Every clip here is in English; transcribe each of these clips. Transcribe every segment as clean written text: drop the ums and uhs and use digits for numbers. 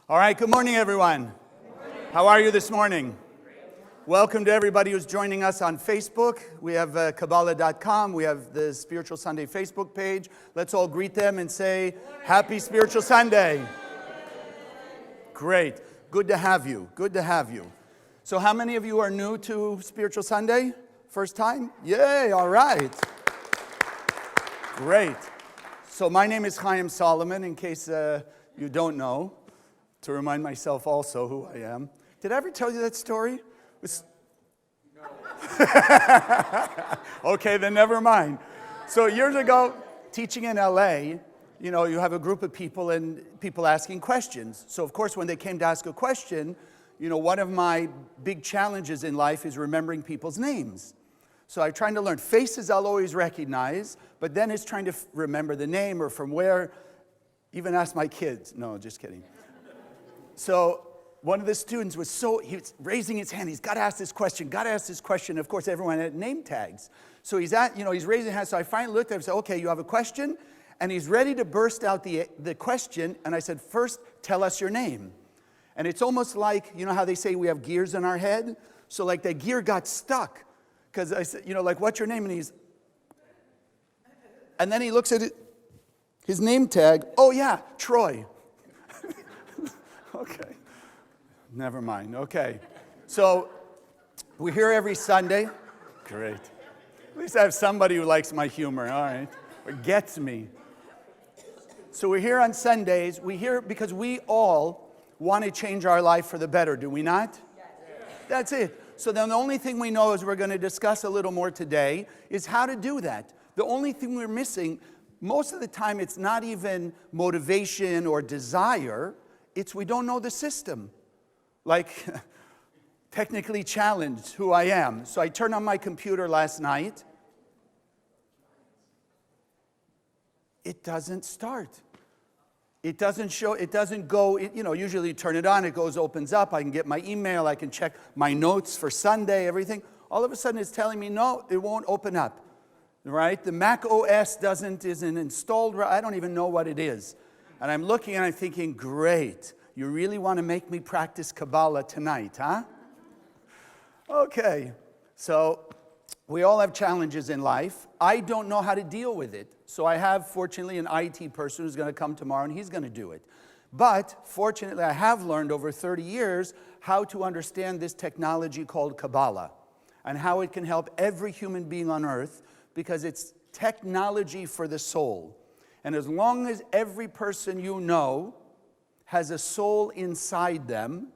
All right, good morning, everyone. How are you this morning? Welcome to everybody who's joining us on Facebook. We have Kabbalah.com. We have the Spiritual Sunday Facebook page. Let's all greet them and say, Happy Spiritual Sunday. Great. Good to have you. Good to have you. So how many of you are new to Spiritual Sunday? First time? Yay, all right. Great. So my name is Chaim Solomon, in case you don't know, to remind myself also who I am. Did I ever tell you that story? No. Okay, then never mind. So years ago, teaching in LA, you have a group of people and people asking questions. So of course, when they came to ask a question, one of my big challenges in life is remembering people's names. So I'm trying to learn. Faces I'll always recognize, but then it's trying to remember the name or from where. Even ask my kids. No, just kidding. So one of the students he was raising his hand. He's got to ask this question. Of course, everyone had name tags. So he's raising his hand. So I finally looked at him and said, okay, you have a question? And he's ready to burst out the question. And I said, first, tell us your name. And it's almost like, how they say we have gears in our head? So like that gear got stuck. Because I said, what's your name? And then he looks at his name tag. Oh yeah, Troy. Okay. Never mind. Okay. So we're here every Sunday. Great. At least I have somebody who likes my humor. All right. Or gets me. So we're here on Sundays. We're here because we all want to change our life for the better, do we not? Yes. That's it. So then the only thing we know is we're going to discuss a little more today is how to do that. The only thing we're missing, most of the time it's not even motivation or desire. It's we don't know the system. Like, technically challenged who I am. So I turned on my computer last night. It doesn't start. It doesn't show, it doesn't go, usually you turn it on, it opens up, I can get my email, I can check my notes for Sunday, everything. All of a sudden it's telling me, no, it won't open up, right? The Mac OS isn't installed, I don't even know what it is. And I'm looking and I'm thinking, great, you really want to make me practice Kabbalah tonight, huh? Okay, so we all have challenges in life. I don't know how to deal with it. So I have, fortunately, an IT person who's going to come tomorrow, and he's going to do it. But, fortunately, I have learned over 30 years how to understand this technology called Kabbalah and how it can help every human being on earth because it's technology for the soul. And as long as every person you know has a soul inside them,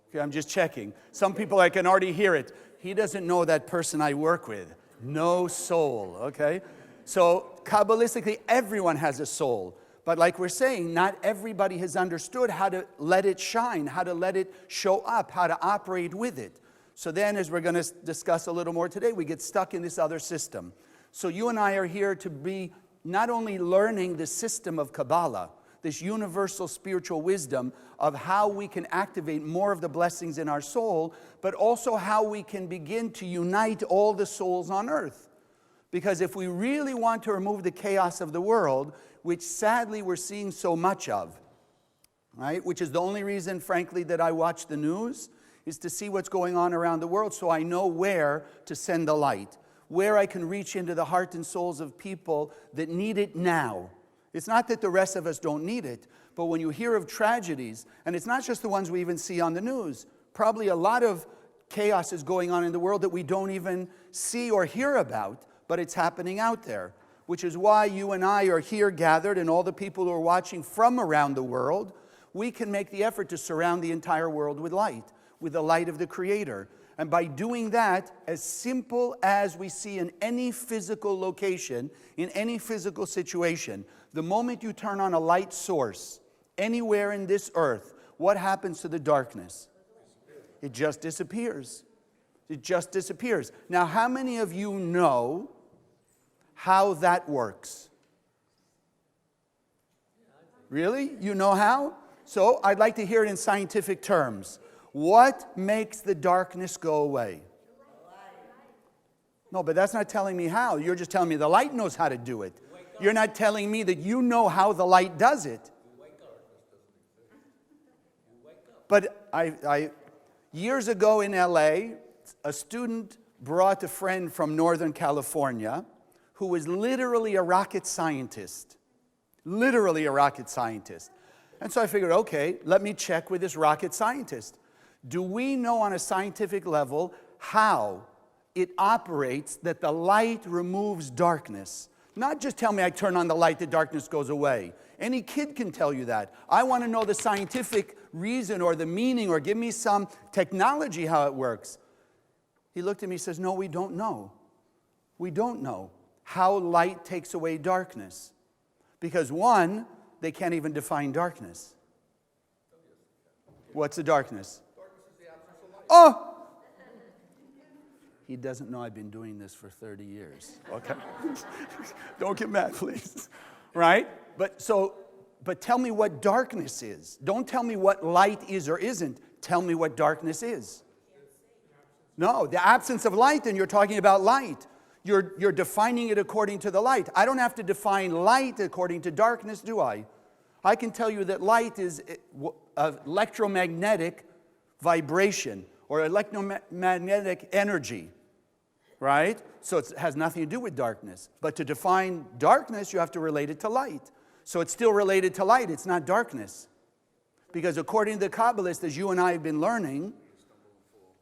okay, I'm just checking. Some people, I can already hear it. He doesn't know that person I work with. No soul, okay? So Kabbalistically, everyone has a soul. But like we're saying, not everybody has understood how to let it shine, how to let it show up, how to operate with it. So then, as we're going to discuss a little more today, we get stuck in this other system. So you and I are here to be not only learning the system of Kabbalah, this universal spiritual wisdom of how we can activate more of the blessings in our soul, but also how we can begin to unite all the souls on earth. Because if we really want to remove the chaos of the world, which sadly we're seeing so much of, right? Which is the only reason, frankly, that I watch the news, is to see what's going on around the world so I know where to send the light, where I can reach into the heart and souls of people that need it now. It's not that the rest of us don't need it, but when you hear of tragedies, and it's not just the ones we even see on the news, probably a lot of chaos is going on in the world that we don't even see or hear about, but it's happening out there, which is why you and I are here gathered, and all the people who are watching from around the world, we can make the effort to surround the entire world with the light of the Creator. And by doing that, as simple as we see in any physical location, in any physical situation, the moment you turn on a light source, anywhere in this earth, what happens to the darkness? It just disappears. It just disappears. Now, how many of you know how that works? Really? You know how? So I'd like to hear it in scientific terms. What makes the darkness go away? No, but that's not telling me how. You're just telling me the light knows how to do it. You're not telling me that you know how the light does it. But years ago in LA, a student brought a friend from Northern California who was literally a rocket scientist. Literally a rocket scientist. And so I figured, okay, let me check with this rocket scientist. Do we know on a scientific level how it operates that the light removes darkness? Not just tell me I turn on the light, the darkness goes away. Any kid can tell you that. I want to know the scientific reason or the meaning, or give me some technology how it works. He looked at me and says, no, we don't know. We don't know how light takes away darkness. Because one, they can't even define darkness. What's the darkness? Darkness is the absence of light. Oh! He doesn't know I've been doing this for 30 years. Okay? Don't get mad, please. Right? But tell me what darkness is. Don't tell me what light is or isn't. Tell me what darkness is. No, the absence of light, and you're talking about light. You're defining it according to the light. I don't have to define light according to darkness, do I? I can tell you that light is electromagnetic vibration or electromagnetic energy, right? So it has nothing to do with darkness. But to define darkness, you have to relate it to light. So it's still related to light. It's not darkness. Because according to the Kabbalists, as you and I have been learning,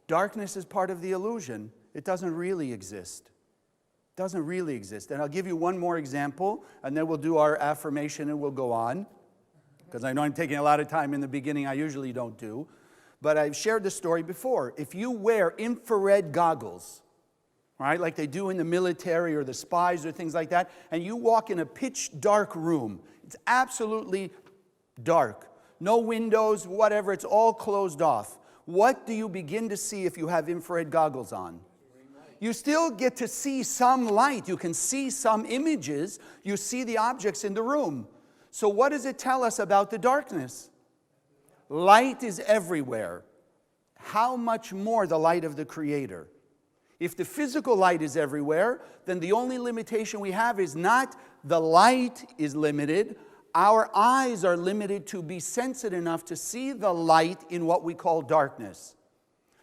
darkness is part of the illusion. It doesn't really exist. It doesn't really exist. And I'll give you one more example, and then we'll do our affirmation and we'll go on. Because I know I'm taking a lot of time in the beginning. I usually don't do. But I've shared this story before. If you wear infrared goggles, right, like they do in the military or the spies or things like that, and you walk in a pitch dark room, it's absolutely dark. No windows, whatever, it's all closed off. What do you begin to see if you have infrared goggles on? You still get to see some light. You can see some images. You see the objects in the room. So what does it tell us about the darkness? Light is everywhere. How much more the light of the Creator? If the physical light is everywhere, then the only limitation we have is not the light is limited. Our eyes are limited to be sensitive enough to see the light in what we call darkness.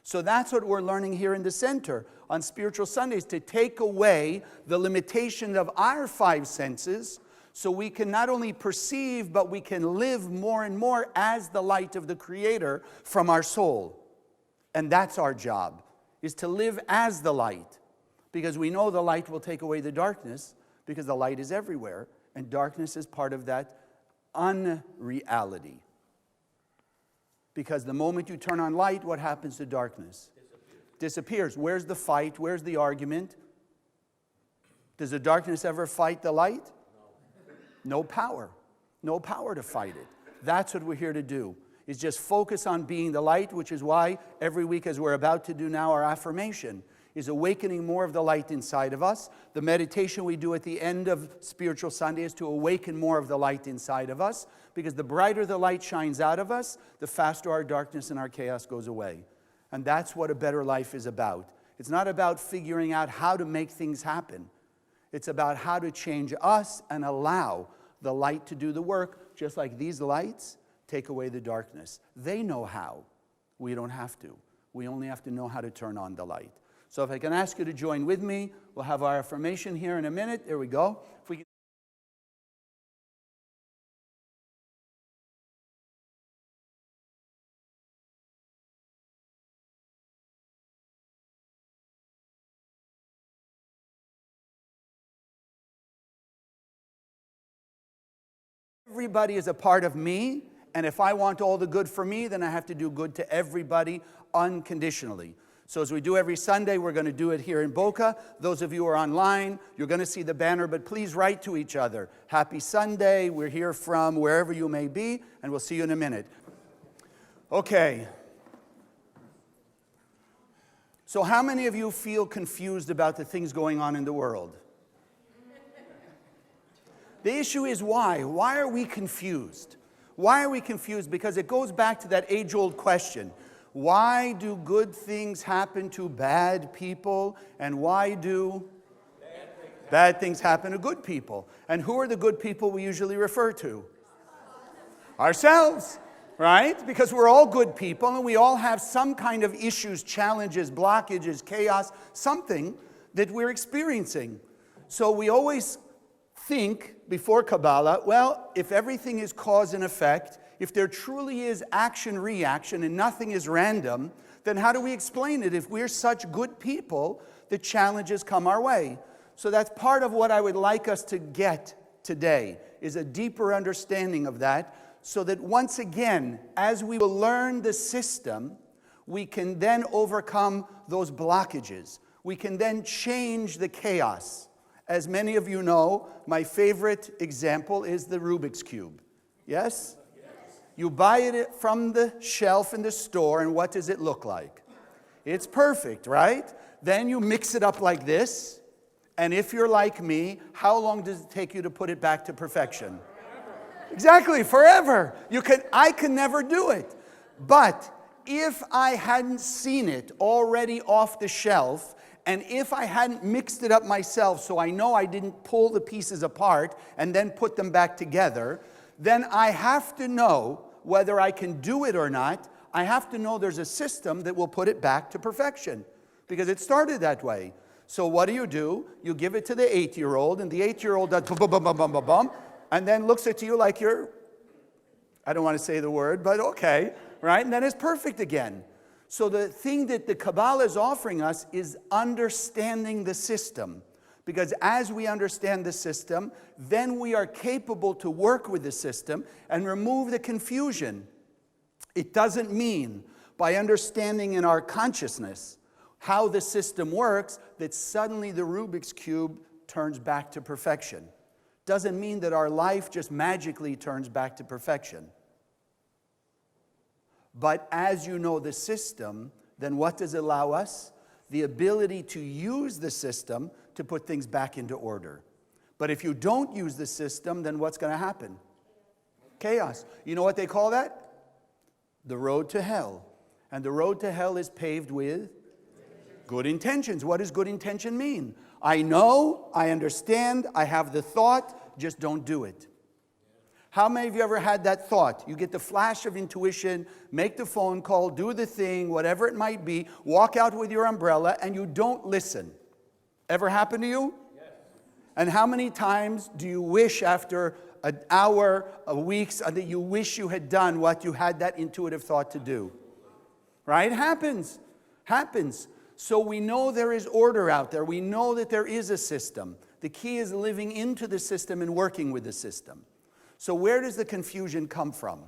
So that's what we're learning here in the center on Spiritual Sundays, to take away the limitation of our five senses so we can not only perceive, but we can live more and more as the light of the Creator from our soul. And that's our job, is to live as the light, because we know the light will take away the darkness, because the light is everywhere, and darkness is part of that unreality. Because the moment you turn on light, what happens to darkness? Disappears. Where's the fight? Where's the argument? Does the darkness ever fight the light? No power. No power to fight it. That's what we're here to do, is just focus on being the light, which is why every week, as we're about to do now, our affirmation is awakening more of the light inside of us. The meditation we do at the end of Spiritual Sunday is to awaken more of the light inside of us, because the brighter the light shines out of us, the faster our darkness and our chaos goes away. And that's what a better life is about. It's not about figuring out how to make things happen. It's about how to change us and allow the light to do the work, just like these lights take away the darkness. They know how. We don't have to. We only have to know how to turn on the light. So if I can ask you to join with me, we'll have our affirmation here in a minute. There we go. If we can everybody is a part of me, and if I want all the good for me, then I have to do good to everybody unconditionally. So as we do every Sunday, we're going to do it here in Boca. Those of you who are online, you're going to see the banner, but please write to each other. Happy Sunday. We're here from wherever you may be, and we'll see you in a minute. Okay. So how many of you feel confused about the things going on in the world? The issue is why? Why are we confused? Why are we confused? Because it goes back to that age-old question. Why do good things happen to bad people? And why do bad things happen to good people? And who are the good people we usually refer to? Ourselves. right? Because we're all good people and we all have some kind of issues, challenges, blockages, chaos, something that we're experiencing. So we always think before Kabbalah, well, if everything is cause and effect, if there truly is action-reaction and nothing is random, then how do we explain it? If we're such good people, the challenges come our way. So that's part of what I would like us to get today, is a deeper understanding of that, so that once again, as we will learn the system, we can then overcome those blockages. We can then change the chaos. As many of you know, my favorite example is the Rubik's Cube. Yes? You buy it from the shelf in the store, and what does it look like? It's perfect, right? Then you mix it up like this, and if you're like me, how long does it take you to put it back to perfection? Exactly, forever. I can never do it. But if I hadn't seen it already off the shelf, and if I hadn't mixed it up myself so I know I didn't pull the pieces apart and then put them back together, then I have to know whether I can do it or not. I have to know there's a system that will put it back to perfection, because it started that way. So what do? You give it to the 8-year-old, and the 8-year-old does bum, bum, bum, bum, bum, bum, bum, and then looks at you like you're, I don't want to say the word, but okay, right? And then it's perfect again. So the thing that the Kabbalah is offering us is understanding the system. Because as we understand the system, then we are capable to work with the system and remove the confusion. It doesn't mean, by understanding in our consciousness how the system works, that suddenly the Rubik's Cube turns back to perfection. Doesn't mean that our life just magically turns back to perfection. But as you know the system, then what does it allow us? The ability to use the system to put things back into order. But if you don't use the system, then what's going to happen? Chaos. You know what they call that? The road to hell. And the road to hell is paved with good intentions. What does good intention mean? I know, I understand, I have the thought, just don't do it. How many of you ever had that thought? You get the flash of intuition, make the phone call, do the thing, whatever it might be, walk out with your umbrella, and you don't listen. Ever happen to you? Yes. And how many times do you wish after an hour, weeks, that you wish you had done what you had that intuitive thought to do? Right? Happens. So we know there is order out there. We know that there is a system. The key is living into the system and working with the system. So where does the confusion come from?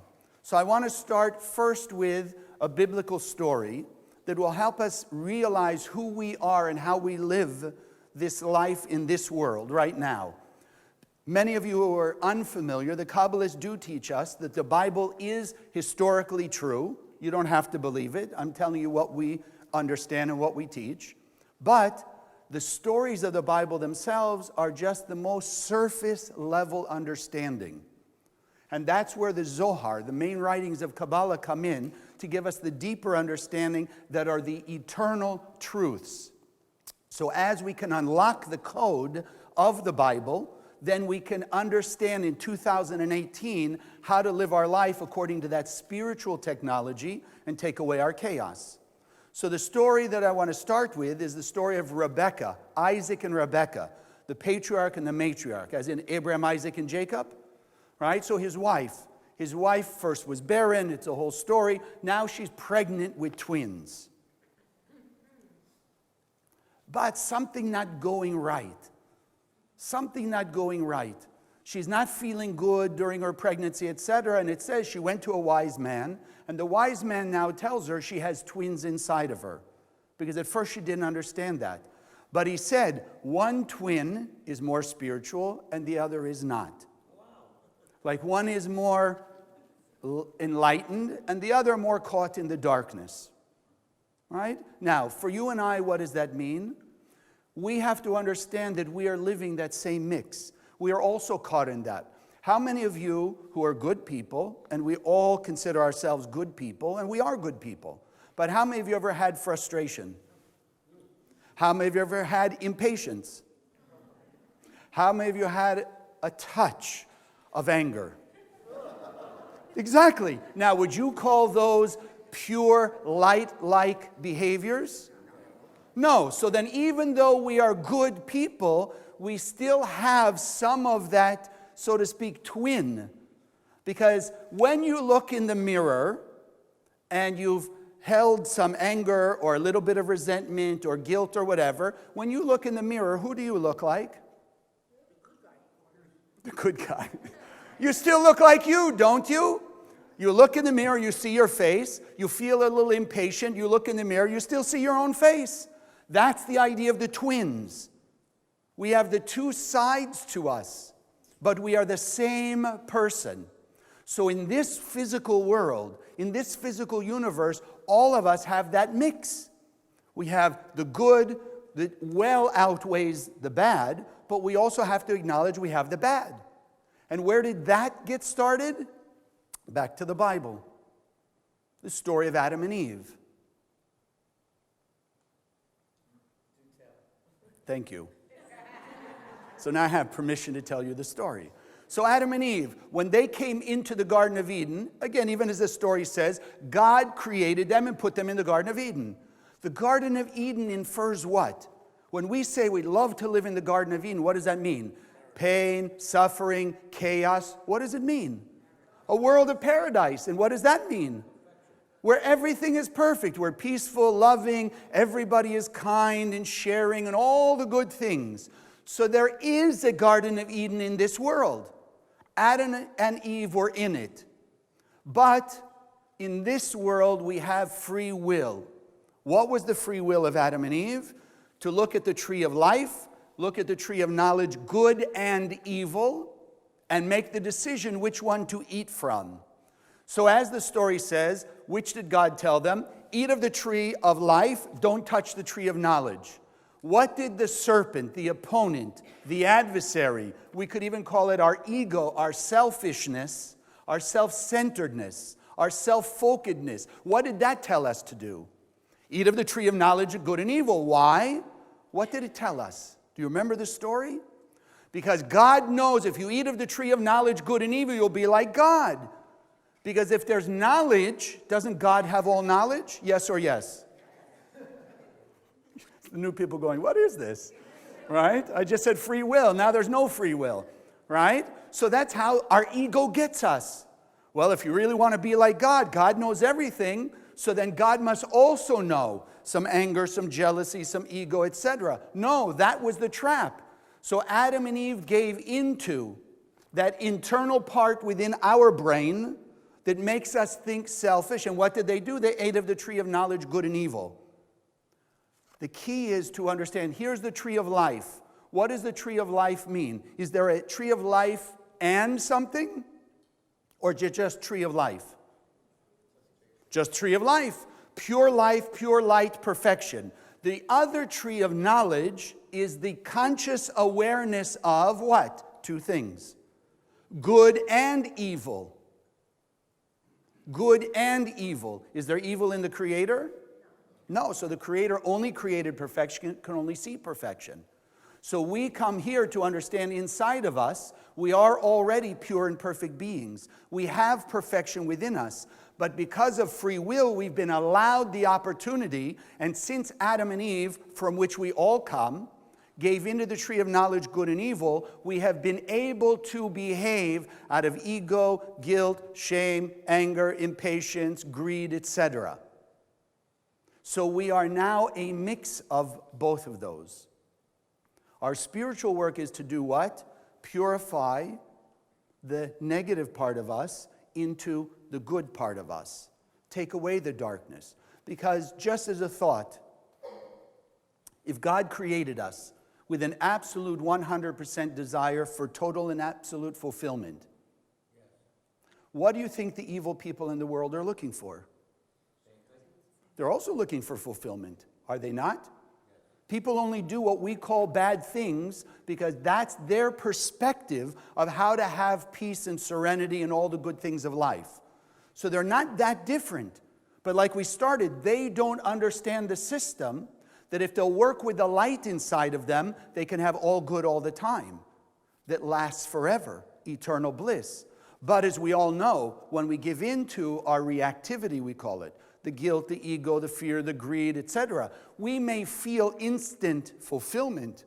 So I want to start first with a biblical story that will help us realize who we are and how we live this life in this world right now. Many of you who are unfamiliar, the Kabbalists do teach us that the Bible is historically true. You don't have to believe it. I'm telling you what we understand and what we teach. But the stories of the Bible themselves are just the most surface level understanding. And that's where the Zohar, the main writings of Kabbalah, come in to give us the deeper understanding that are the eternal truths. So as we can unlock the code of the Bible, then we can understand in 2018 how to live our life according to that spiritual technology and take away our chaos. So the story that I want to start with is the story of Rebekah, Isaac and Rebekah, the patriarch and the matriarch, as in Abraham, Isaac, and Jacob. Right? So his wife first was barren. It's a whole story. Now she's pregnant with twins. But something not going right. She's not feeling good during her pregnancy, etc. And it says she went to a wise man. And the wise man now tells her she has twins inside of her. Because at first she didn't understand that. But he said, one twin is more spiritual and the other is not. Like one is more enlightened and the other more caught in the darkness. Right? Now, for you and I, what does that mean? We have to understand that we are living that same mix. We are also caught in that. How many of you who are good people, and we all consider ourselves good people, and we are good people, but how many of you ever had frustration? How many of you ever had impatience? How many of you had a touch of anger? Exactly. Now, would you call those pure light-like behaviors? No. So then even though we are good people, we still have some of that, so to speak, twin. Because when you look in the mirror and you've held some anger or a little bit of resentment or guilt or whatever, when you look in the mirror, who do you look like? The good guy. You still look like you, don't you? You look in the mirror, you see your face, you feel a little impatient, you look in the mirror, you still see your own face. That's the idea of the twins. We have the two sides to us, but we are the same person. So in this physical world, in this physical universe, all of us have that mix. We have the good that well outweighs the bad, but we also have to acknowledge we have the bad. And where did that get started? Back to the Bible. The story of Adam and Eve. Thank you. So now I have permission to tell you the story. So Adam and Eve, when they came into the Garden of Eden, again, even as the story says, God created them and put them in the Garden of Eden. The Garden of Eden infers what? When we say we love to live in the Garden of Eden, what does that mean? Pain, suffering, chaos. What does it mean? A world of paradise. And what does that mean? Where everything is perfect, where peaceful, loving, everybody is kind and sharing and all the good things. So there is a Garden of Eden in this world. Adam and Eve were in it. But in this world we have free will. What was the free will of Adam and Eve? To look at the tree of life, look at the tree of knowledge, good and evil, and make the decision which one to eat from. So as the story says, which did God tell them? Eat of the tree of life, don't touch the tree of knowledge. What did the serpent, the opponent, the adversary, we could even call it our ego, our selfishness, our self-centeredness, our self-focusedness, what did that tell us to do? Eat of the tree of knowledge of good and evil. Why? What did it tell us? Do you remember the story? Because God knows if you eat of the tree of knowledge, good and evil, you'll be like God. Because if there's knowledge, doesn't God have all knowledge? Yes or yes? The new people going, what is this? Right? I just said free will. Now there's no free will. Right? So that's how our ego gets us. Well, if you really want to be like God, God knows everything, so then God must also know some anger, some jealousy, some ego, etc. No, that was the trap. So Adam and Eve gave into that internal part within our brain that makes us think selfish. And what did they do? They ate of the tree of knowledge, good and evil. The key is to understand, here's the tree of life. What does the tree of life mean? Is there a tree of life and something? Or just tree of life? Just tree of life. Pure life, pure light, perfection. The other tree of knowledge is the conscious awareness of what? Two things. Good and evil. Good and evil. Is there evil in the Creator? No, so the Creator only created perfection, can only see perfection. So we come here to understand inside of us, we are already pure and perfect beings. We have perfection within us. But because of free will, we've been allowed the opportunity, and since Adam and Eve, from which we all come, gave into the tree of knowledge, good and evil, we have been able to behave out of ego, guilt, shame, anger, impatience, greed, etc. So we are now a mix of both of those. Our spiritual work is to do what? Purify the negative part of us into the good part of us. Take away the darkness. Because just as a thought, if God created us with an absolute 100% desire for total and absolute fulfillment, what do you think the evil people in the world are looking for? They're also looking for fulfillment, are they not? People only do what we call bad things because that's their perspective of how to have peace and serenity and all the good things of life. So they're not that different. But like we started, they don't understand the system that if they'll work with the light inside of them, they can have all good all the time that lasts forever, eternal bliss. But as we all know, when we give in to our reactivity, we call it, the guilt, the ego, the fear, the greed, etc., we may feel instant fulfillment,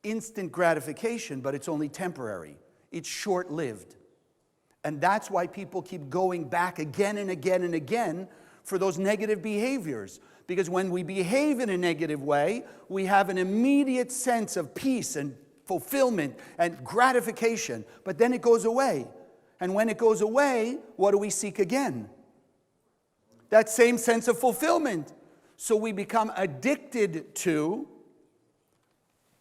instant gratification, but it's only temporary. It's short-lived. And that's why people keep going back again and again and again for those negative behaviors. Because when we behave in a negative way, we have an immediate sense of peace and fulfillment and gratification, but then it goes away. And when it goes away, what do we seek again? That same sense of fulfillment. So we become addicted to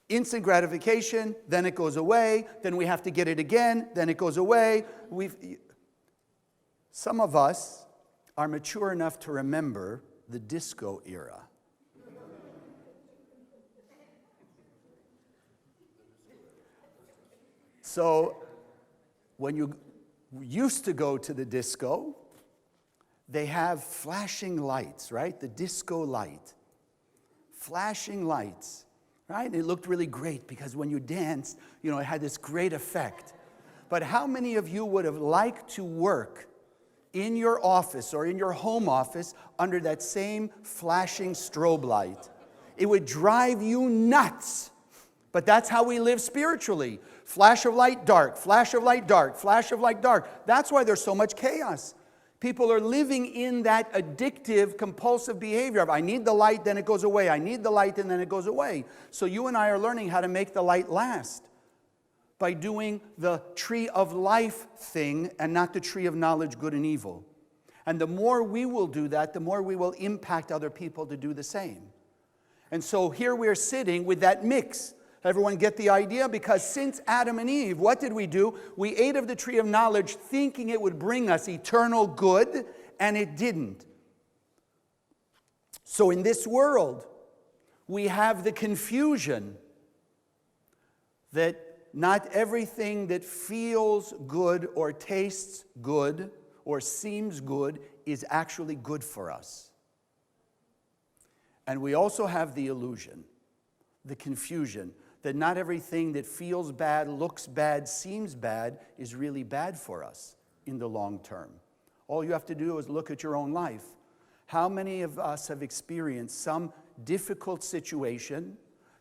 instant gratification, then it goes away, then we have to get it again, then it goes away. Some of us are mature enough to remember the disco era. So when you used to go to the disco, they have flashing lights, right? The disco light. Flashing lights, right? And it looked really great because when you danced, it had this great effect. But how many of you would have liked to work in your office or in your home office under that same flashing strobe light? It would drive you nuts. But that's how we live spiritually. Flash of light, dark. Flash of light, dark. Flash of light, dark. That's why there's so much chaos. People are living in that addictive, compulsive behavior of, I need the light, then it goes away. I need the light, and then it goes away. So you and I are learning how to make the light last by doing the tree of life thing and not the tree of knowledge, good and evil. And the more we will do that, the more we will impact other people to do the same. And so here we're sitting with that mix. Everyone get the idea? Because since Adam and Eve, what did we do? We ate of the tree of knowledge thinking it would bring us eternal good, and it didn't. So in this world, we have the confusion that not everything that feels good or tastes good or seems good is actually good for us. And we also have the illusion, the confusion, that not everything that feels bad, looks bad, seems bad is really bad for us in the long term. All you have to do is look at your own life. How many of us have experienced some difficult situation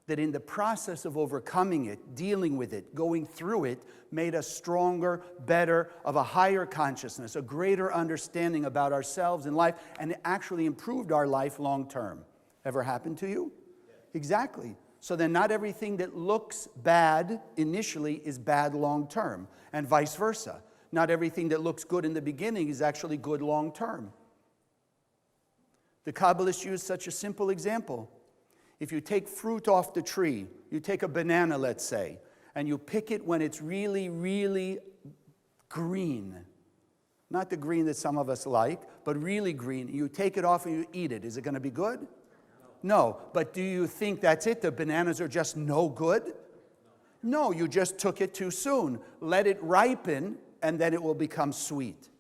that in the process of overcoming it, dealing with it, going through it, made us stronger, better, of a higher consciousness, a greater understanding about ourselves and life, and it actually improved our life long term? Ever happened to you? Yes. Exactly. So then not everything that looks bad initially is bad long term, and vice versa. Not everything that looks good in the beginning is actually good long term. The Kabbalists use such a simple example. If you take fruit off the tree, you take a banana, let's say, and you pick it when it's really, really green. Not the green that some of us like, but really green. You take it off and you eat it. Is it going to be good? No. But do you think that's it? The bananas are just no good? No, you just took it too soon. Let it ripen, and then it will become sweet.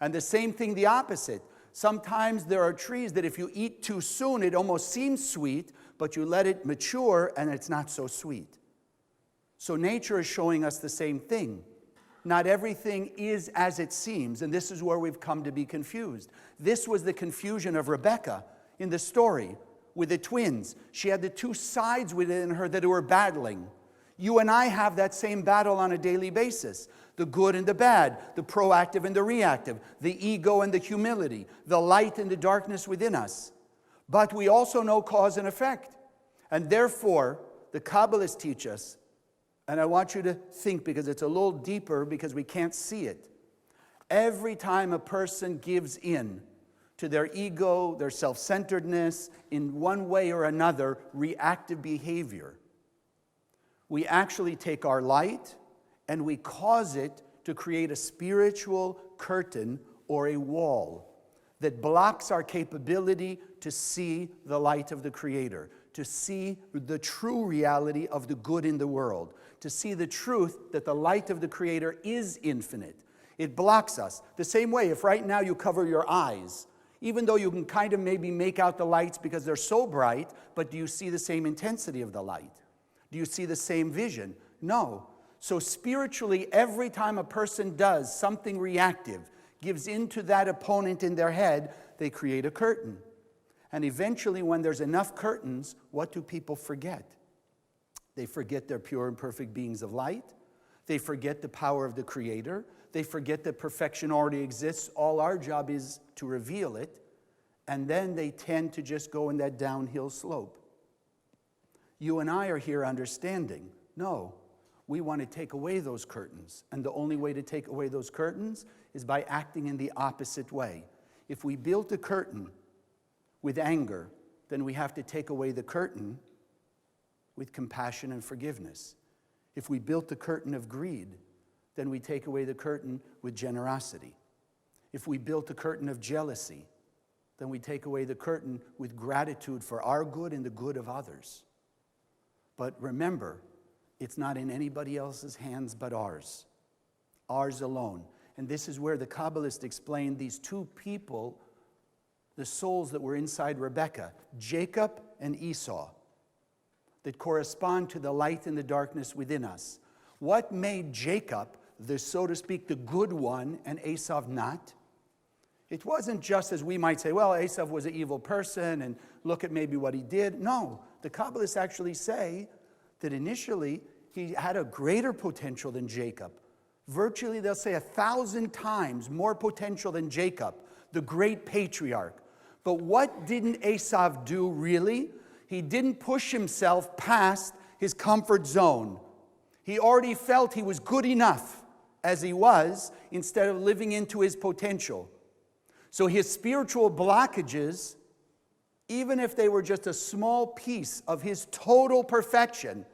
And the same thing, the opposite. Sometimes there are trees that if you eat too soon, it almost seems sweet, but you let it mature, and it's not so sweet. So nature is showing us the same thing. Not everything is as it seems, and this is where we've come to be confused. This was the confusion of Rebecca in the story with the twins. She had the two sides within her that were battling. You and I have that same battle on a daily basis. The good and the bad, the proactive and the reactive, the ego and the humility, the light and the darkness within us. But we also know cause and effect. And therefore, the Kabbalists teach us, and I want you to think because it's a little deeper because we can't see it. Every time a person gives in to their ego, their self-centeredness, in one way or another, reactive behavior, we actually take our light and we cause it to create a spiritual curtain or a wall that blocks our capability to see the light of the Creator, to see the true reality of the good in the world, to see the truth that the light of the Creator is infinite. It blocks us. The same way, if right now you cover your eyes, even though you can kind of maybe make out the lights because they're so bright, but do you see the same intensity of the light? Do you see the same vision? No. So spiritually, every time a person does something reactive, gives into that opponent in their head, they create a curtain. And eventually, when there's enough curtains, what do people forget? They forget they're pure and perfect beings of light. They forget the power of the Creator. They forget that perfection already exists. All our job is to reveal it. And then they tend to just go in that downhill slope. You and I are here understanding, no, we want to take away those curtains. And the only way to take away those curtains is by acting in the opposite way. If we built a curtain with anger, then we have to take away the curtain with compassion and forgiveness. If we built the curtain of greed, then we take away the curtain with generosity. If we built the curtain of jealousy, then we take away the curtain with gratitude for our good and the good of others. But remember, it's not in anybody else's hands but ours. Ours alone. And this is where the Kabbalists explain these two people, the souls that were inside Rebekah, Jacob and Esau, that correspond to the light and the darkness within us. What made Jacob, the, so to speak, the good one, and Esau not? It wasn't just as we might say, well, Esau was an evil person, and look at maybe what he did. No, the Kabbalists actually say that initially he had a greater potential than Jacob. Virtually, they'll say 1,000 times more potential than Jacob, the great patriarch. But what didn't Esau do really? He didn't push himself past his comfort zone. He already felt he was good enough as he was instead of living into his potential. So his spiritual blockages, even if they were just a small piece of his total perfection,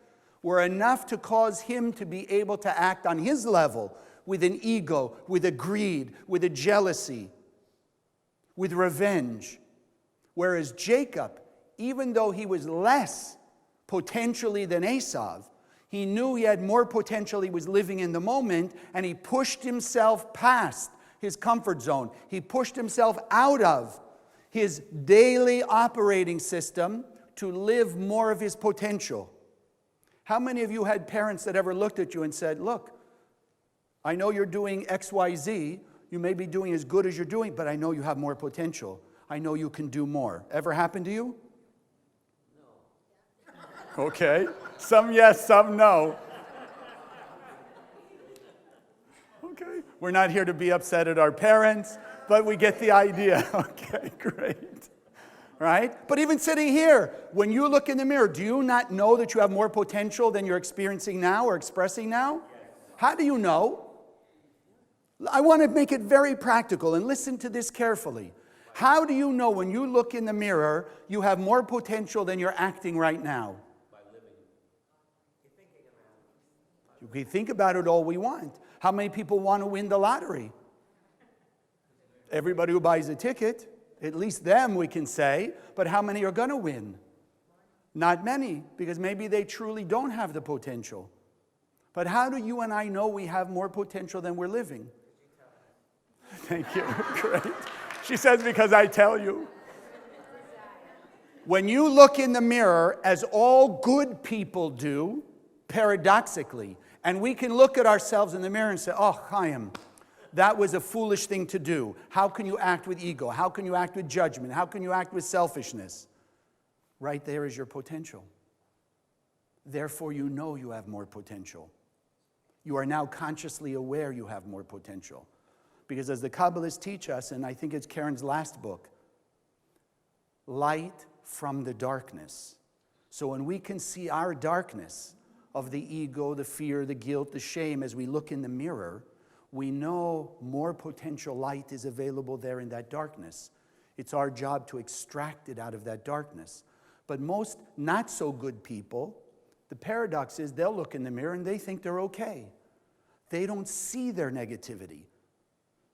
were enough to cause him to be able to act on his level with an ego, with a greed, with a jealousy, with revenge. Whereas Jacob, even though he was less potentially than Esau, he knew he had more potential. He was living in the moment, and he pushed himself past his comfort zone. He pushed himself out of his daily operating system to live more of his potential. How many of you had parents that ever looked at you and said, look, I know you're doing X, Y, Z. You may be doing as good as you're doing, but I know you have more potential. I know you can do more. Ever happened to you? No. Okay. Some yes, some no. Okay. We're not here to be upset at our parents, but we get the idea. Okay, great. Right? But even sitting here, when you look in the mirror, do you not know that you have more potential than you're experiencing now or expressing now? How do you know? I want to make it very practical, and listen to this carefully. How do you know when you look in the mirror you have more potential than you're acting right now? By living. We think about it all we want. How many people want to win the lottery? Everybody who buys a ticket. At least them we can say, but how many are going to win? Not many, because maybe they truly don't have the potential. But how do you and I know we have more potential than we're living? Thank you. Great. She says, because I tell you. When you look in the mirror, as all good people do, paradoxically, and we can look at ourselves in the mirror and say, oh, Chaim, that was a foolish thing to do. How can you act with ego? How can you act with judgment? How can you act with selfishness? Right there is your potential. Therefore, you know you have more potential. You are now consciously aware you have more potential. Because as the Kabbalists teach us, and I think it's Karen's last book, light from the darkness. So when we can see our darkness of the ego, the fear, the guilt, the shame, as we look in the mirror, we know more potential light is available there in that darkness. It's our job to extract it out of that darkness. But most not so good people, the paradox is they'll look in the mirror and they think they're okay. They don't see their negativity.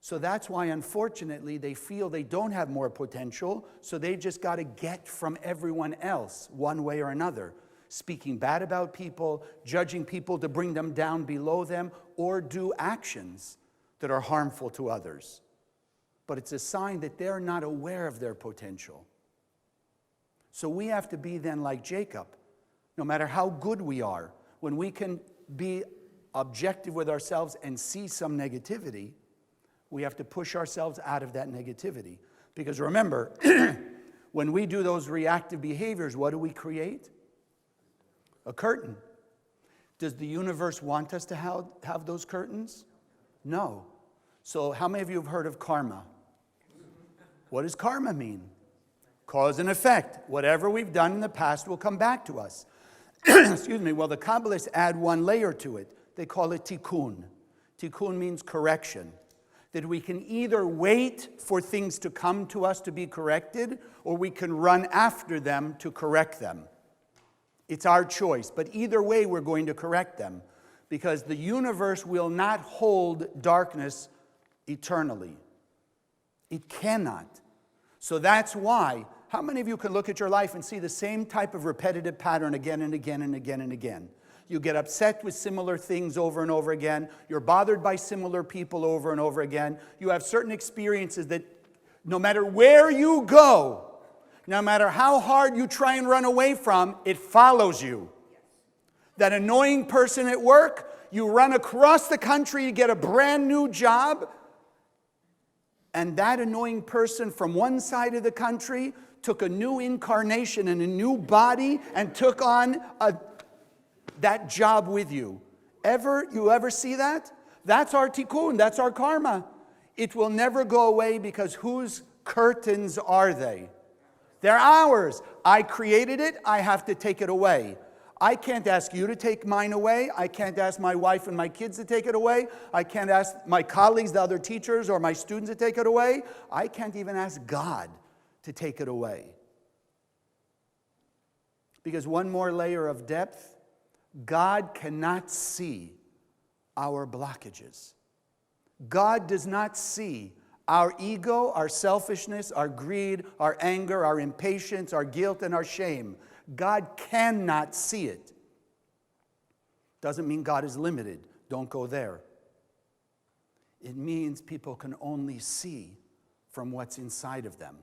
So that's why, unfortunately, they feel they don't have more potential, so they just got to get from everyone else one way or another. Speaking bad about people, judging people to bring them down below them, or do actions that are harmful to others. But it's a sign that they're not aware of their potential. So we have to be then like Jacob. No matter how good we are, when we can be objective with ourselves and see some negativity, we have to push ourselves out of that negativity. Because remember, when we do those reactive behaviors, what do we create? A curtain. Does the universe want us to have those curtains? No. So how many of you have heard of karma? What does karma mean? Cause and effect. Whatever we've done in the past will come back to us. Excuse me. Well, the Kabbalists add one layer to it. They call it tikkun. Tikkun means correction. That we can either wait for things to come to us to be corrected, or we can run after them to correct them. It's our choice. But either way, we're going to correct them. Because the universe will not hold darkness eternally. It cannot. So that's why, how many of you can look at your life and see the same type of repetitive pattern again and again and again and again? You get upset with similar things over and over again. You're bothered by similar people over and over again. You have certain experiences that no matter where you go, no matter how hard you try and run away from, it follows you. That annoying person at work, you run across the country to get a brand new job, and that annoying person from one side of the country took a new incarnation and a new body and took on that job with you. You ever see that? That's our tikkun, that's our karma. It will never go away because whose curtains are they? They're ours. I created it, I have to take it away. I can't ask you to take mine away. I can't ask my wife and my kids to take it away. I can't ask my colleagues, the other teachers, or my students to take it away. I can't even ask God to take it away. Because one more layer of depth, God cannot see our blockages. God does not see our ego, our selfishness, our greed, our anger, our impatience, our guilt, and our shame. God cannot see it. Doesn't mean God is limited. Don't go there. It means people can only see from what's inside of them.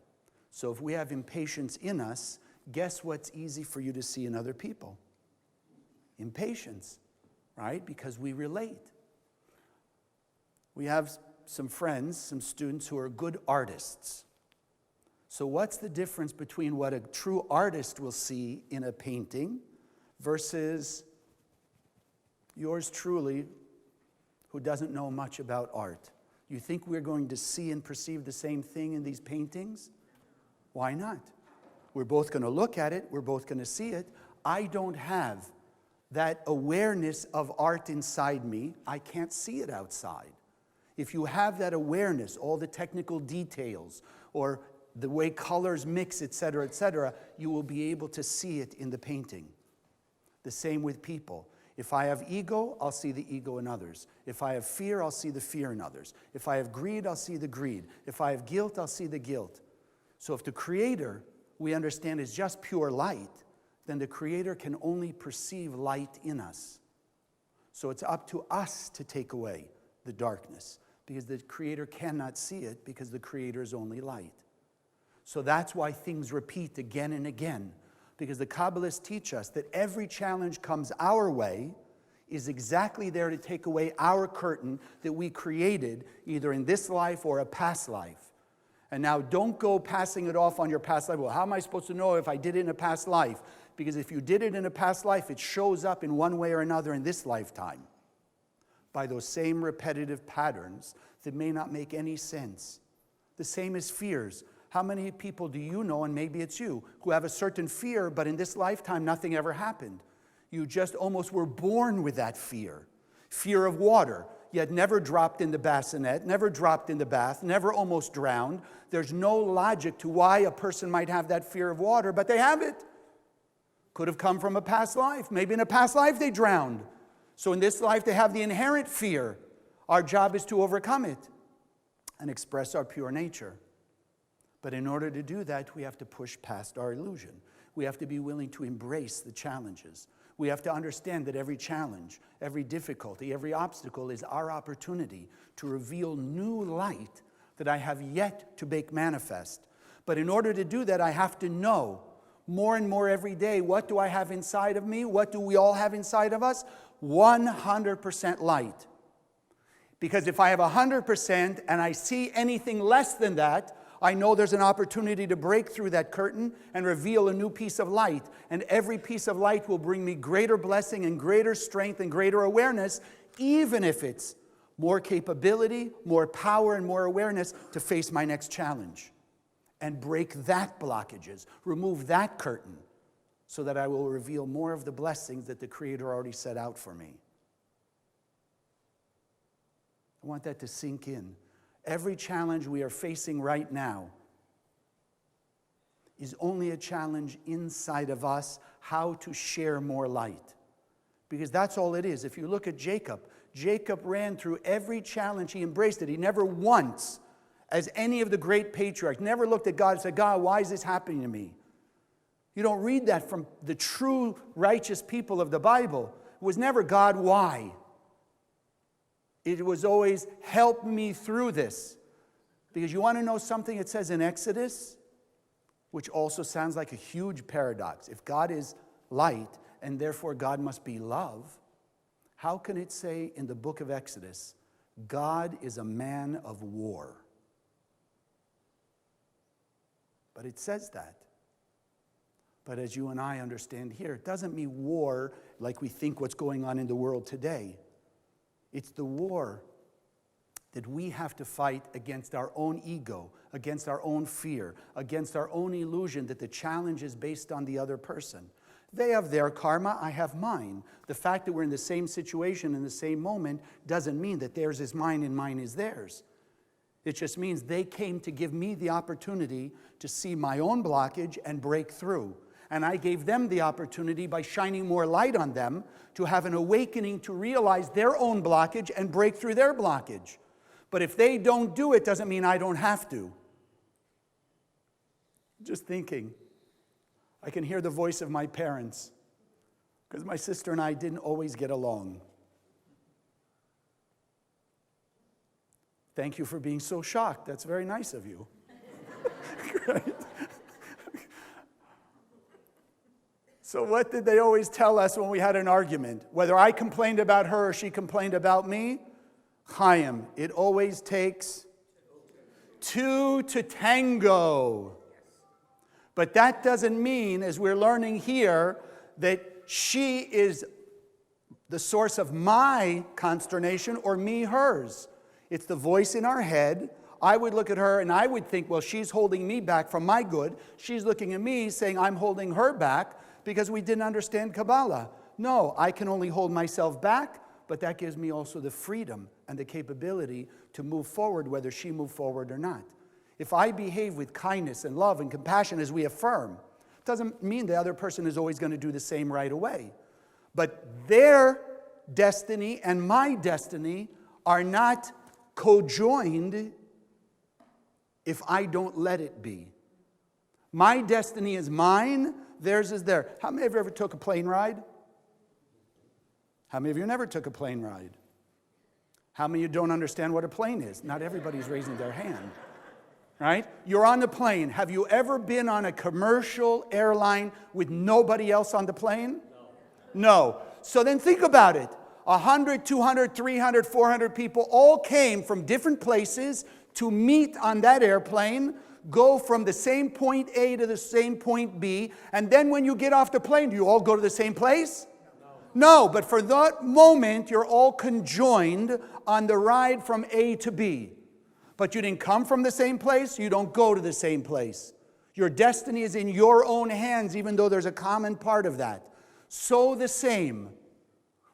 So if we have impatience in us, guess what's easy for you to see in other people? Impatience, right? Because we relate. We have some friends, some students who are good artists. So what's the difference between what a true artist will see in a painting versus yours truly, who doesn't know much about art? You think we're going to see and perceive the same thing in these paintings? Why not? We're both going to look at it. We're both going to see it. I don't have that awareness of art inside me. I can't see it outside. If you have that awareness, all the technical details, or the way colors mix, etc., you will be able to see it in the painting. The same with people. If I have ego, I'll see the ego in others. If I have fear, I'll see the fear in others. If I have greed, I'll see the greed. If I have guilt, I'll see the guilt. So if the Creator, we understand, is just pure light, then the Creator can only perceive light in us. So it's up to us to take away the darkness, because the Creator cannot see it, because the Creator is only light. So that's why things repeat again and again, because the Kabbalists teach us that every challenge comes our way is exactly there to take away our curtain that we created either in this life or a past life. And now don't go passing it off on your past life. Well, how am I supposed to know if I did it in a past life? Because if you did it in a past life, it shows up in one way or another in this lifetime by those same repetitive patterns that may not make any sense. The same as fears. How many people do you know, and maybe it's you, who have a certain fear, but in this lifetime nothing ever happened? You just almost were born with that fear. Fear of water, yet never dropped in the bassinet, never dropped in the bath, never almost drowned. There's no logic to why a person might have that fear of water, but they have it. Could have come from a past life. Maybe in a past life they drowned. So in this life they have the inherent fear. Our job is to overcome it and express our pure nature. But in order to do that, we have to push past our illusion. We have to be willing to embrace the challenges. We have to understand that every challenge, every difficulty, every obstacle is our opportunity to reveal new light that I have yet to make manifest. But in order to do that, I have to know more and more every day, what do I have inside of me? What do we all have inside of us? 100% light. Because if I have 100% and I see anything less than that, I know there's an opportunity to break through that curtain and reveal a new piece of light. And every piece of light will bring me greater blessing and greater strength and greater awareness, even if it's more capability, more power, and more awareness to face my next challenge. And break that blockages, remove that curtain, so that I will reveal more of the blessings that the Creator already set out for me. I want that to sink in. Every challenge we are facing right now is only a challenge inside of us, how to share more light. Because that's all it is. If you look at Jacob, Jacob ran through every challenge. He embraced it. He never once, as any of the great patriarchs, never looked at God and said, God, why is this happening to me? You don't read that from the true righteous people of the Bible. It was never, God, why? It was always, help me through this. Because you want to know something it says in Exodus, which also sounds like a huge paradox. If God is light, and therefore God must be love, how can it say in the book of Exodus, God is a man of war? But it says that. But as you and I understand here, it doesn't mean war like we think what's going on in the world today. It's the war that we have to fight against our own ego, against our own fear, against our own illusion that the challenge is based on the other person. They have their karma, I have mine. The fact that we're in the same situation in the same moment doesn't mean that theirs is mine and mine is theirs. It just means they came to give me the opportunity to see my own blockage and break through. And I gave them the opportunity by shining more light on them to have an awakening to realize their own blockage and break through their blockage. But if they don't do it, doesn't mean I don't have to. Just thinking, I can hear the voice of my parents, because my sister and I didn't always get along. Thank you for being so shocked. That's very nice of you. Right? So what did they always tell us when we had an argument? Whether I complained about her or she complained about me, Chaim, it always takes two to tango. But that doesn't mean, as we're learning here, that she is the source of my consternation or me hers. It's the voice in our head. I would look at her and I would think, well, she's holding me back from my good. She's looking at me saying I'm holding her back because we didn't understand Kabbalah. No, I can only hold myself back, but that gives me also the freedom and the capability to move forward, whether she moved forward or not. If I behave with kindness and love and compassion as we affirm, it doesn't mean the other person is always going to do the same right away. But their destiny and my destiny are not co-joined if I don't let it be. My destiny is mine, theirs is theirs. How many of you ever took a plane ride? How many of you never took a plane ride? How many of you don't understand what a plane is? Not everybody's raising their hand. Right? You're on the plane. Have you ever been on a commercial airline with nobody else on the plane? No. So then think about it. 100, 200, 300, 400 people all came from different places to meet on that airplane, go from the same point A to the same point B, and then when you get off the plane, do you all go to the same place? No, but for that moment, you're all conjoined on the ride from A to B. But you didn't come from the same place, you don't go to the same place. Your destiny is in your own hands, even though there's a common part of that. So the same.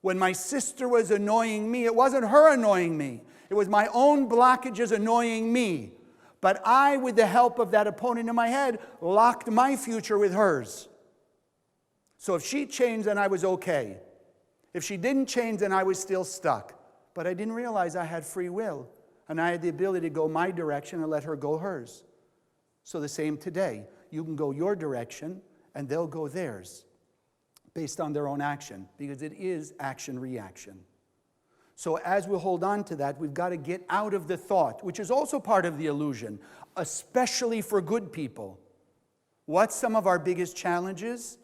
When my sister was annoying me, it wasn't her annoying me. It was my own blockages annoying me. But I, with the help of that opponent in my head, locked my future with hers. So if she changed, then I was okay. If she didn't change, then I was still stuck. But I didn't realize I had free will. And I had the ability to go my direction and let her go hers. So the same today. You can go your direction and they'll go theirs based on their own action, because it is action-reaction. So as we hold on to that, we've got to get out of the thought, which is also part of the illusion, especially for good people. What's some of our biggest challenges?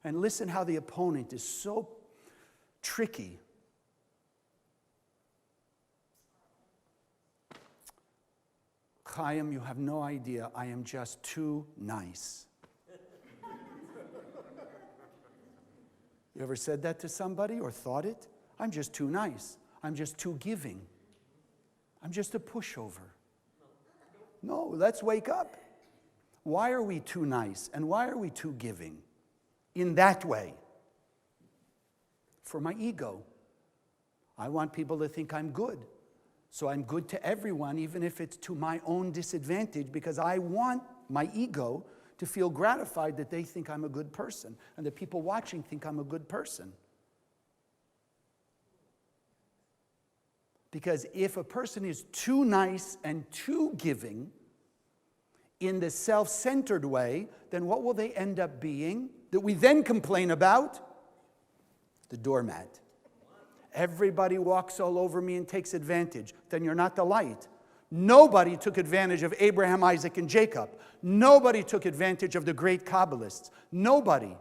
And listen how the opponent is so tricky. Chaim, you have no idea. I am just too nice. You ever said that to somebody or thought it? I'm just too nice. I'm just too giving. I'm just a pushover. No, let's wake up. Why are we too nice? And why are we too giving? In that way. For my ego. I want people to think I'm good. So I'm good to everyone, even if it's to my own disadvantage, because I want my ego to feel gratified that they think I'm a good person and that people watching think I'm a good person. Because if a person is too nice and too giving in the self-centered way, then what will they end up being that we then complain about? The doormat. Everybody walks all over me and takes advantage. Then you're not the light. Nobody took advantage of Abraham, Isaac, and Jacob. Nobody took advantage of the great Kabbalists. Nobody.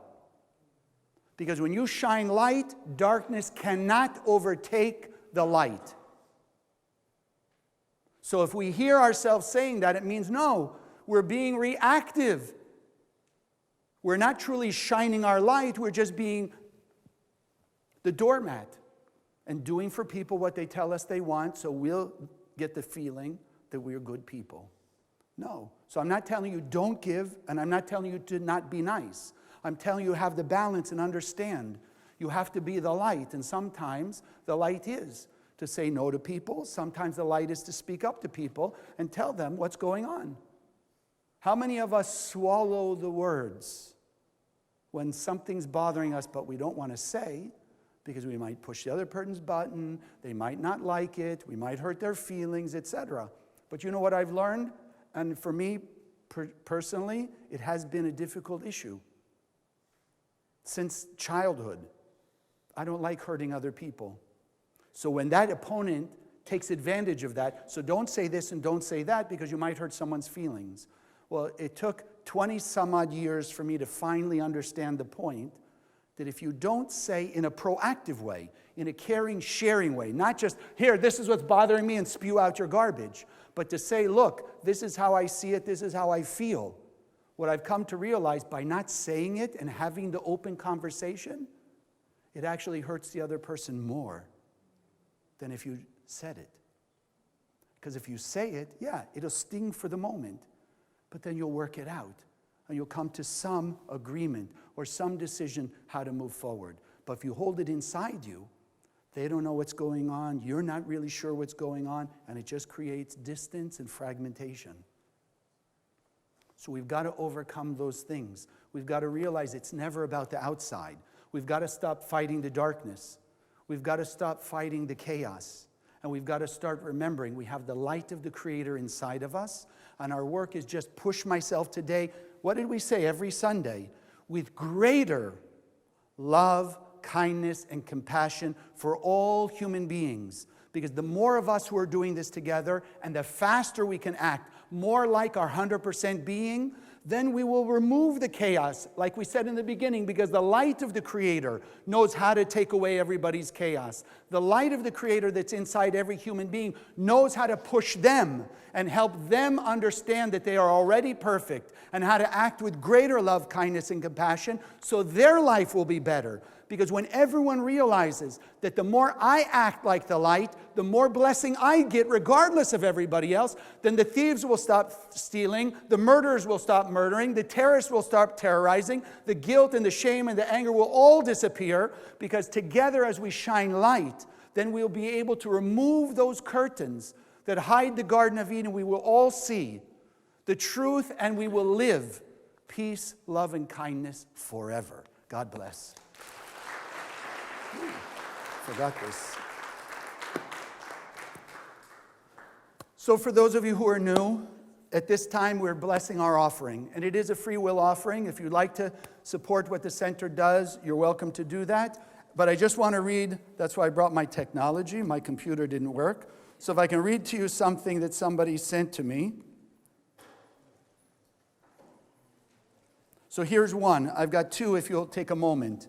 Because when you shine light, darkness cannot overtake the light. So if we hear ourselves saying that, it means no, we're being reactive. We're not truly shining our light, we're just being the doormat and doing for people what they tell us they want, so we'll get the feeling that we're good people. No. So I'm not telling you don't give, and I'm not telling you to not be nice. I'm telling you have the balance and understand. You have to be the light, and sometimes the light is to say no to people. Sometimes the light is to speak up to people and tell them what's going on. How many of us swallow the words when something's bothering us but we don't want to say, because we might push the other person's button, they might not like it, we might hurt their feelings, etc. But you know what I've learned? And for me, personally, it has been a difficult issue. Since childhood, I don't like hurting other people. So when that opponent takes advantage of that, so don't say this and don't say that because you might hurt someone's feelings. Well, it took 20 some odd years for me to finally understand the point that if you don't say in a proactive way, in a caring, sharing way, not just, here, this is what's bothering me and spew out your garbage, but to say, look, this is how I see it, this is how I feel. What I've come to realize by not saying it and having the open conversation, it actually hurts the other person more than if you said it. Because if you say it, yeah, it'll sting for the moment, but then you'll work it out. And you'll come to some agreement or some decision how to move forward. But if you hold it inside you, they don't know what's going on, you're not really sure what's going on, and it just creates distance and fragmentation. So we've got to overcome those things. We've got to realize it's never about the outside. We've got to stop fighting the darkness. We've got to stop fighting the chaos. And we've got to start remembering we have the light of the Creator inside of us, and our work is just push myself today. What did we say every Sunday? With greater love, kindness, and compassion for all human beings. Because the more of us who are doing this together, and the faster we can act more like our 100% being, then we will remove the chaos, like we said in the beginning, because the light of the Creator knows how to take away everybody's chaos. The light of the Creator that's inside every human being knows how to push them and help them understand that they are already perfect and how to act with greater love, kindness, and compassion so their life will be better. Because when everyone realizes that the more I act like the light, the more blessing I get regardless of everybody else, then the thieves will stop stealing, the murderers will stop murdering, the terrorists will stop terrorizing, the guilt and the shame and the anger will all disappear, because together as we shine light, then we'll be able to remove those curtains that hide the Garden of Eden. We will all see the truth and we will live peace, love, and kindness forever. God bless. Forgot this. So for those of you who are new, at this time we're blessing our offering. And it is a free will offering. If you'd like to support what the center does, you're welcome to do that. But I just want to read, that's why I brought my technology. My computer didn't work. So if I can read to you something that somebody sent to me. So here's one. I've got two if you'll take a moment.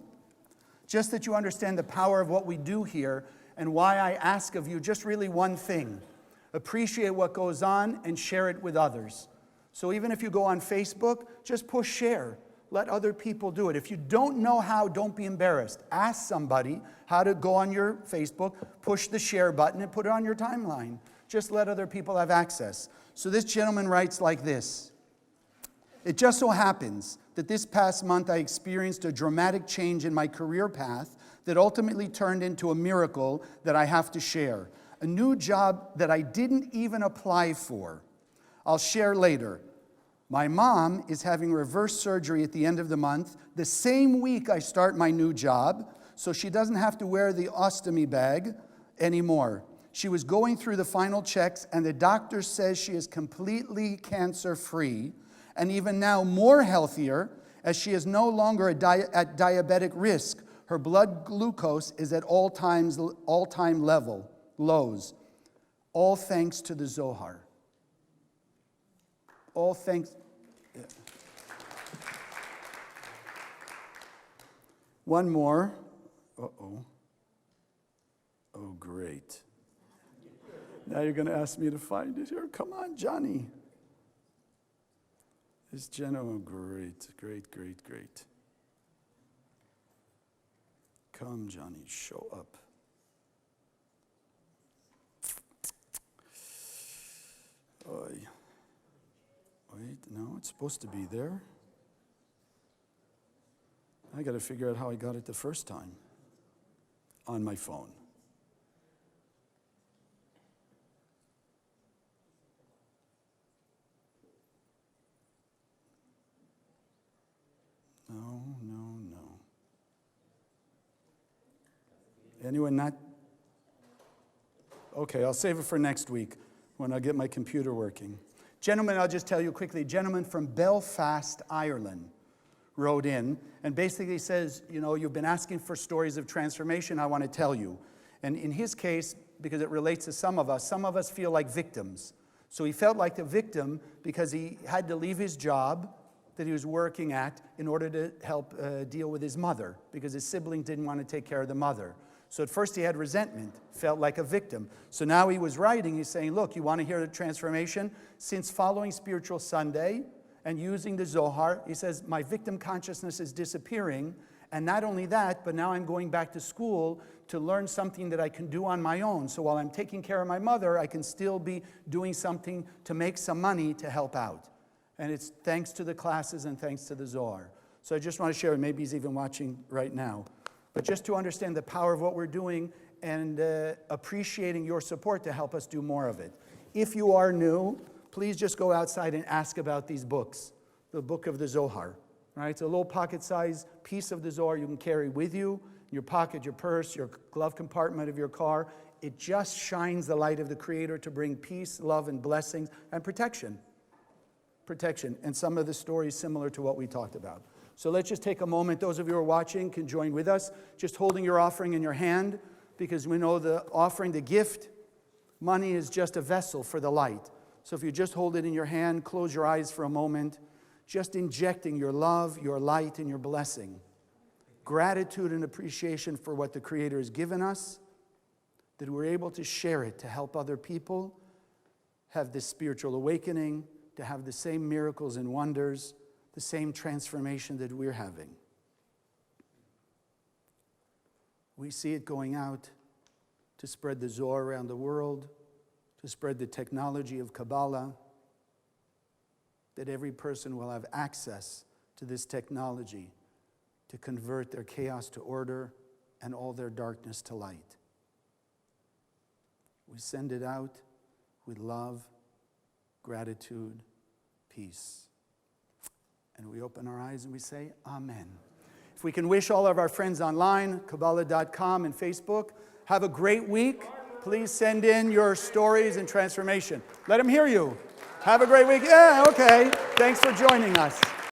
Just that you understand the power of what we do here and why I ask of you just really one thing. Appreciate what goes on and share it with others. So even if you go on Facebook, just push share. Let other people do it. If you don't know how, don't be embarrassed. Ask somebody how to go on your Facebook, push the share button, and put it on your timeline. Just let other people have access. So this gentleman writes like this. It just so happens that this past month I experienced a dramatic change in my career path that ultimately turned into a miracle that I have to share. A new job that I didn't even apply for. I'll share later. My mom is having reverse surgery at the end of the month, the same week I start my new job, so she doesn't have to wear the ostomy bag anymore. She was going through the final checks, and the doctor says she is completely cancer-free, and even now more healthier, as she is no longer at diabetic risk. Her blood glucose is at all-time lows. All thanks to the Zohar. All thanks. Yeah. One more. Uh-oh. Oh, great. Now you're going to ask me to find it here. Come on, Johnny. This general, great. Come, Johnny, show up. Oy. Wait, no, it's supposed to be there. I got to figure out how I got it the first time on my phone. No. Anyone not? Okay, I'll save it for next week when I get my computer working. Gentlemen, I'll just tell you quickly, a gentleman from Belfast, Ireland, wrote in and basically says, you know, you've been asking for stories of transformation, I want to tell you. And in his case, because it relates to some of us feel like victims. So he felt like a victim because he had to leave his job that he was working at in order to help deal with his mother, because his sibling didn't want to take care of the mother. So at first he had resentment, felt like a victim. So now he was writing, he's saying, look, you want to hear the transformation? Since following Spiritual Sunday and using the Zohar, he says, my victim consciousness is disappearing. And not only that, but now I'm going back to school to learn something that I can do on my own. So while I'm taking care of my mother, I can still be doing something to make some money to help out. And it's thanks to the classes and thanks to the Zohar. So I just want to share, maybe he's even watching right now. But just to understand the power of what we're doing and appreciating your support to help us do more of it. If you are new, please just go outside and ask about these books. The book of the Zohar, right? It's a little pocket-sized piece of the Zohar you can carry with you, in your pocket, your purse, your glove compartment of your car. It just shines the light of the Creator to bring peace, love, and blessings, and protection. And some of the stories similar to what we talked about. So let's just take a moment. Those of you who are watching can join with us, just holding your offering in your hand, because we know the offering, the gift, money is just a vessel for the light. So if you just hold it in your hand, close your eyes for a moment, just injecting your love, your light, and your blessing. Gratitude and appreciation for what the Creator has given us, that we're able to share it, to help other people have this spiritual awakening, to have the same miracles and wonders, the same transformation that we're having. We see it going out to spread the Zohar around the world, to spread the technology of Kabbalah, that every person will have access to this technology to convert their chaos to order and all their darkness to light. We send it out with love, gratitude, peace. And we open our eyes and we say, Amen. If we can wish all of our friends online, Kabbalah.com and Facebook, have a great week. Please send in your stories and transformation. Let them hear you. Have a great week. Yeah, okay. Thanks for joining us.